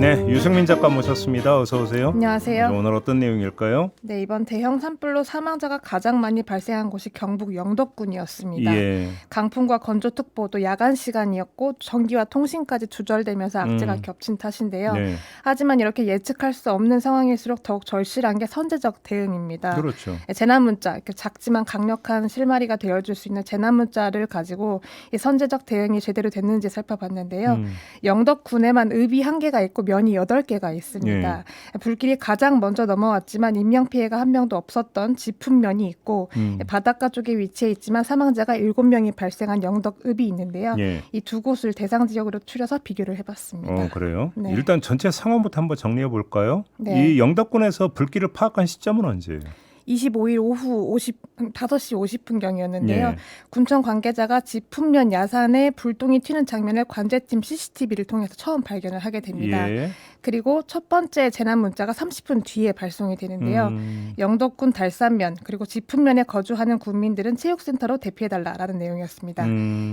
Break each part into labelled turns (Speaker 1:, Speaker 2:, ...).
Speaker 1: 네, 유승민 작가 모셨습니다. 어서 오세요.
Speaker 2: 안녕하세요.
Speaker 1: 오늘 어떤 내용일까요?
Speaker 2: 네, 이번 대형 산불로 사망자가 가장 많이 발생한 곳이 경북 영덕군이었습니다.
Speaker 1: 예.
Speaker 2: 강풍과 건조특보도 야간 시간이었고 전기와 통신까지 두절되면서 악재가 겹친 탓인데요.
Speaker 1: 네.
Speaker 2: 하지만 이렇게 예측할 수 없는 상황일수록 더욱 절실한 게 선제적 대응입니다.
Speaker 1: 그렇죠.
Speaker 2: 재난문자, 이렇게 작지만 강력한 실마리가 되어줄 수 있는 재난문자를 가지고 이 선제적 대응이 제대로 됐는지 살펴봤는데요. 영덕군에만 읍이 1개가 있고 면이 8개가 있습니다. 불길이 가장 먼저 넘어왔지만 인명피해가 한 명도 없었던 지푼면이 있고 바닷가 쪽에 위치해 있지만 사망자가 7명이 발생한 영덕읍이 있는데요.
Speaker 1: 예.
Speaker 2: 이 두 곳을 대상 지역으로 추려서 비교를 해봤습니다.
Speaker 1: 그래요?
Speaker 2: 네.
Speaker 1: 일단 전체 상황부터 한번 정리해 볼까요?
Speaker 2: 네.
Speaker 1: 이 영덕군에서 불길을 파악한 시점은 언제예요?
Speaker 2: 25일 오후 5시 50분경이었는데요.
Speaker 1: 예.
Speaker 2: 군청 관계자가 지푼면 야산에 불똥이 튀는 장면을 관제팀 CCTV를 통해서 처음 발견을 하게 됩니다.
Speaker 1: 예.
Speaker 2: 그리고 첫 번째 재난 문자가 30분 뒤에 발송이 되는데요. 영덕군 달산면 그리고 지푼면에 거주하는 군민들은 체육센터로 대피해달라라는 내용이었습니다.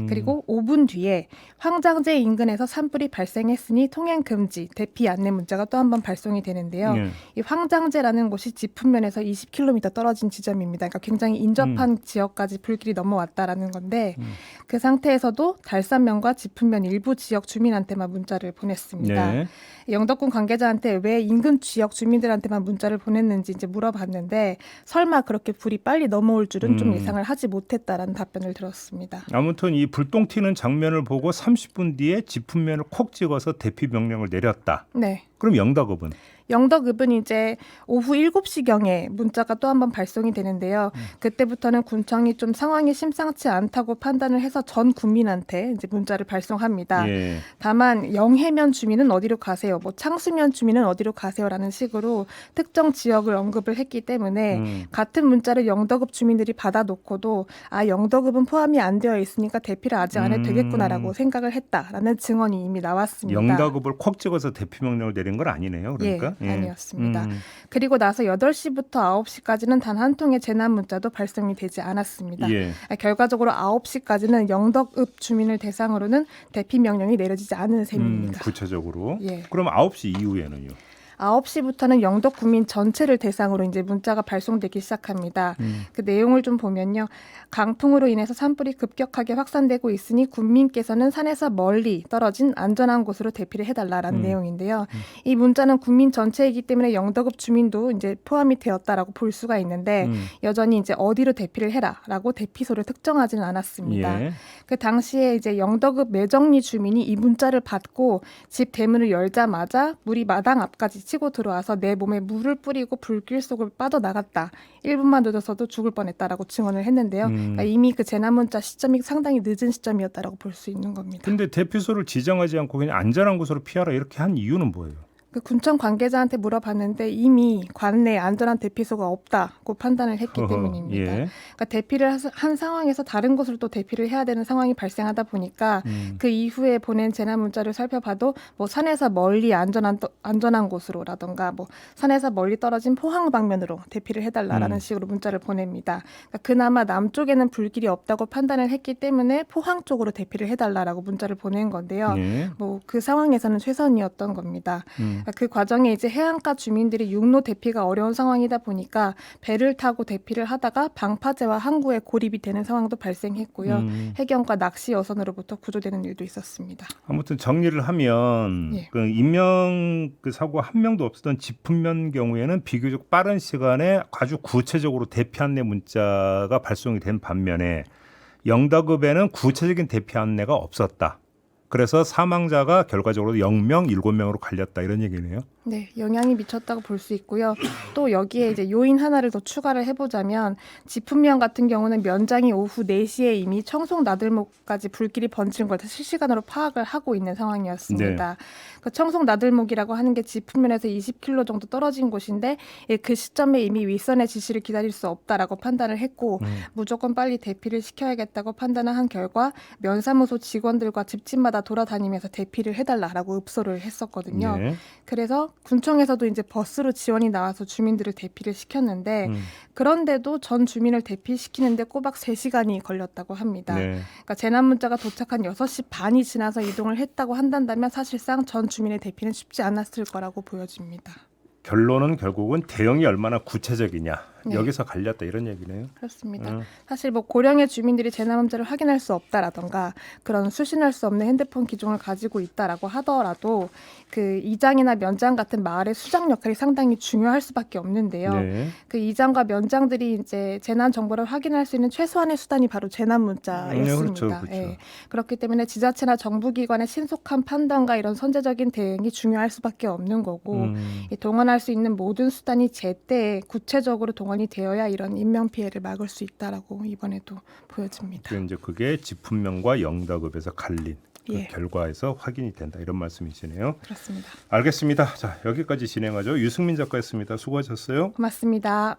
Speaker 2: 그리고 5분 뒤에 황장제 인근에서 산불이 발생했으니 통행 금지 대피 안내 문자가 또 한 번 발송이 되는데요.
Speaker 1: 예.
Speaker 2: 이 황장제라는 곳이 지푼면에서 20km 떨어진 지점입니다. 그러니까 굉장히 인접한 지역까지 불길이 넘어왔다라는 건데 그 상태에서도 달산면과 지푼면 일부 지역 주민한테만 문자를 보냈습니다.
Speaker 1: 네.
Speaker 2: 영덕군 관계자한테 왜 인근 지역 주민들한테만 문자를 보냈는지 이제 물어봤는데 설마 그렇게 불이 빨리 넘어올 줄은 좀 예상을 하지 못했다라는 답변을 들었습니다.
Speaker 1: 아무튼 이 불똥 튀는 장면을 보고 30분 뒤에 지푼면을 콕 찍어서 대피 명령을 내렸다.
Speaker 2: 네.
Speaker 1: 그럼 영덕읍은?
Speaker 2: 영덕읍은 이제 오후 7시경에 문자가 또 한 번 발송이 되는데요. 그때부터는 군청이 좀 상황이 심상치 않다고 판단을 해서 전 국민한테 이제 문자를 발송합니다.
Speaker 1: 예.
Speaker 2: 다만 영해면 주민은 어디로 가세요? 뭐 창수면 주민은 어디로 가세요라는 식으로 특정 지역을 언급을 했기 때문에 같은 문자를 영덕읍 주민들이 받아놓고도 아 영덕읍은 포함이 안 되어 있으니까 대피를 아직 안 해도 되겠구나라고 생각을 했다라는 증언이 이미 나왔습니다.
Speaker 1: 영덕읍을 콕 찍어서 대피 명령을 내린 건 아니네요. 그러니까.
Speaker 2: 예, 아니었습니다. 그리고 나서 8시부터 9시까지는 단 한 통의 재난 문자도 발송이 되지 않았습니다.
Speaker 1: 예.
Speaker 2: 결과적으로 9시까지는 영덕읍 주민을 대상으로는 대피 명령이 내려지지 않은 셈입니다.
Speaker 1: 구체적으로.
Speaker 2: 예.
Speaker 1: 그럼 9시 이후에는요?
Speaker 2: 9시부터는 영덕 국민 전체를 대상으로 이제 문자가 발송되기 시작합니다. 그 내용을 좀 보면요. 강풍으로 인해서 산불이 급격하게 확산되고 있으니 국민께서는 산에서 멀리 떨어진 안전한 곳으로 대피를 해달라라는 내용인데요. 이 문자는 국민 전체이기 때문에 영덕읍 주민도 이제 포함이 되었다라고 볼 수가 있는데 여전히 이제 어디로 대피를 해라라고 대피소를 특정하지는 않았습니다.
Speaker 1: 예.
Speaker 2: 그 당시에 이제 영덕읍 매정리 주민이 이 문자를 받고 집 대문을 열자마자 물이 마당 앞까지 치고 들어와서 내 몸에 물을 뿌리고 불길 속을 빠져나갔다. 1분만 늦어서도 죽을 뻔했다라고 증언을 했는데요. 그러니까 이미 그 재난 문자 시점이 상당히 늦은 시점이었다라고 볼 수 있는 겁니다.
Speaker 1: 근데 대피소를 지정하지 않고 그냥 안전한 곳으로 피하라 이렇게 한 이유는 뭐예요?
Speaker 2: 그 군청 관계자한테 물어봤는데 이미 관내에 안전한 대피소가 없다고 판단을 했기 때문입니다.
Speaker 1: 예.
Speaker 2: 그러니까 대피를 한 상황에서 다른 곳으로 또 대피를 해야 되는 상황이 발생하다 보니까 그 이후에 보낸 재난 문자를 살펴봐도 뭐 산에서 멀리 안전한 곳으로라던가 뭐 산에서 멀리 떨어진 포항 방면으로 대피를 해달라라는 식으로 문자를 보냅니다. 그러니까 그나마 남쪽에는 불길이 없다고 판단을 했기 때문에 포항 쪽으로 대피를 해달라라고 문자를 보낸 건데요.
Speaker 1: 예.
Speaker 2: 뭐 그 상황에서는 최선이었던 겁니다. 그 과정에 이제 해안가 주민들이 육로 대피가 어려운 상황이다 보니까 배를 타고 대피를 하다가 방파제와 항구에 고립이 되는 상황도 발생했고요. 해경과 낚시 여선으로부터 구조되는 일도 있었습니다.
Speaker 1: 아무튼 정리를 하면
Speaker 2: 예.
Speaker 1: 그 인명 그 사고가 한 명도 없었던 지푼면 경우에는 비교적 빠른 시간에 아주 구체적으로 대피 안내 문자가 발송이 된 반면에 영덕읍에는 구체적인 대피 안내가 없었다. 그래서 사망자가 결과적으로 0명, 7명으로 갈렸다 이런 얘기네요.
Speaker 2: 네, 영향이 미쳤다고 볼 수 있고요. 또 여기에 이제 요인 하나를 더 추가를 해보자면 지푼면 같은 경우는 면장이 오후 4시에 이미 청송 나들목까지 불길이 번진 걸 실시간으로 파악을 하고 있는 상황이었습니다.
Speaker 1: 네.
Speaker 2: 그 청송 나들목이라고 하는 게 지푼면에서 20km 정도 떨어진 곳인데 그 시점에 이미 윗선의 지시를 기다릴 수 없다라고 판단을 했고 무조건 빨리 대피를 시켜야겠다고 판단을 한 결과 면사무소 직원들과 집집마다 돌아다니면서 대피를 해달라라고 읍소를 했었거든요.
Speaker 1: 네.
Speaker 2: 그래서 군청에서도 이제 버스로 지원이 나와서 주민들을 대피를 시켰는데 그런데도 전 주민을 대피시키는데 꼬박 3시간이 걸렸다고 합니다.
Speaker 1: 네.
Speaker 2: 그러니까 재난 문자가 도착한 6시 반이 지나서 이동을 했다고 한다면 사실상 전 주민의 대피는 쉽지 않았을 거라고 보여집니다.
Speaker 1: 결론은 결국은 대응이 얼마나 구체적이냐
Speaker 2: 네.
Speaker 1: 여기서 갈렸다 이런 얘기네요.
Speaker 2: 그렇습니다. 사실 뭐 고령의 주민들이 재난 문자를 확인할 수 없다라던가 그런 수신할 수 없는 핸드폰 기종을 가지고 있다라고 하더라도 그 이장이나 면장 같은 마을의 수장 역할이 상당히 중요할 수밖에 없는데요.
Speaker 1: 네.
Speaker 2: 그 이장과 면장들이 이제 재난 정보를 확인할 수 있는 최소한의 수단이 바로 재난 문자였습니다.
Speaker 1: 그렇죠, 그렇죠.
Speaker 2: 예. 그렇기 때문에 지자체나 정부기관의 신속한 판단과 이런 선제적인 대응이 중요할 수밖에 없는 거고 이 동원할 수 있는 모든 수단이 제때 구체적으로 동원이 되어야 이런 인명 피해를 막을 수 있다라고 이번에도 보여집니다.
Speaker 1: 이제 그게 지품면과 영덕읍에서 갈린 그
Speaker 2: 예.
Speaker 1: 결과에서 확인이 된다 이런 말씀이시네요.
Speaker 2: 그렇습니다.
Speaker 1: 알겠습니다. 자 여기까지 진행하죠. 유승민 작가였습니다. 수고하셨어요.
Speaker 2: 고맙습니다.